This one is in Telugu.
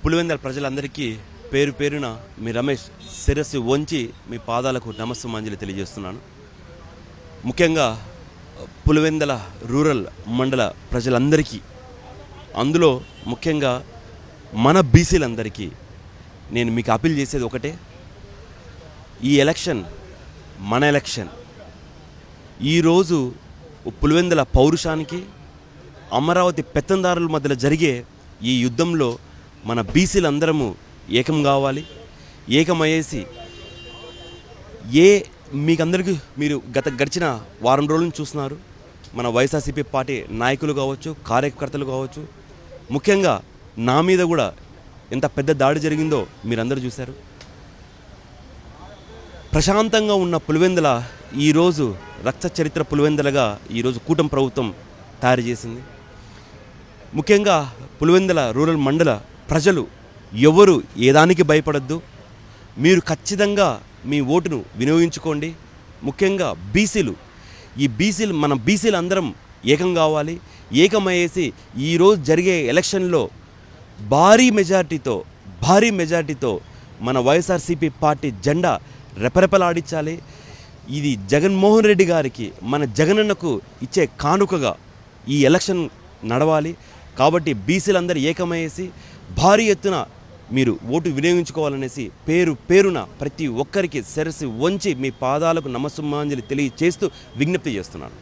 పులివెందుల ప్రజలందరికీ పేరు పేరున మీ రమేష్ శిరస్సు వంచి మీ పాదాలకు నమస్సుమాంజలి తెలియజేస్తున్నాను. ముఖ్యంగా పులివెందుల రూరల్ మండల ప్రజలందరికీ, అందులో ముఖ్యంగా మన బీసీలందరికీ నేను మీకు అపీల్ చేసేది ఒకటే, ఈ ఎలక్షన్ మన ఎలక్షన్. ఈరోజు పులివెందుల పౌరుషానికి అమరావతి పెత్తందారుల మధ్యలో జరిగే ఈ యుద్ధంలో మన బీసీలందరము ఏకం కావాలి. ఏకమయ్యేసి మీకందరికీ మీరు గడిచిన వారం రోజులను చూస్తున్నారు. మన వైఎస్ఆర్సీపీ పార్టీ నాయకులు కావచ్చు, కార్యకర్తలు కావచ్చు, ముఖ్యంగా నా మీద కూడా ఎంత పెద్ద దాడి జరిగిందో మీరందరూ చూశారు. ప్రశాంతంగా ఉన్న పులివెందుల ఈరోజు రక్త చరిత్ర పులివెందులగా ఈరోజు కూటమి ప్రభుత్వం తయారు చేసింది. ముఖ్యంగా పులివెందుల రూరల్ మండల ప్రజలు ఎవరు ఏదానికి భయపడద్దు. మీరు ఖచ్చితంగా మీ ఓటును వినియోగించుకోండి. ముఖ్యంగా బీసీలు, మన బీసీలు అందరం ఏకం కావాలి. ఏకమయ్యేసి ఈరోజు జరిగే ఎలక్షన్లో భారీ మెజార్టీతో మన వైఎస్ఆర్సీపీ పార్టీ జెండా రెపరెపలాడించాలి. ఇది జగన్మోహన్ రెడ్డి గారికి, మన జగనన్నకు ఇచ్చే కానుకగా ఈ ఎలక్షన్ నడవాలి. కాబట్టి బీసీలందరూ ఏకమయ్యేసి భారీ ఎత్తున మీరు ఓటు వినియోగించుకోవాలనేసి పేరున ప్రతి ఒక్కరికి శిరస్సు వంచి మీ పాదాలకు నమస్సుమాంజలి తెలియచేస్తూ విజ్ఞప్తి చేస్తున్నాను.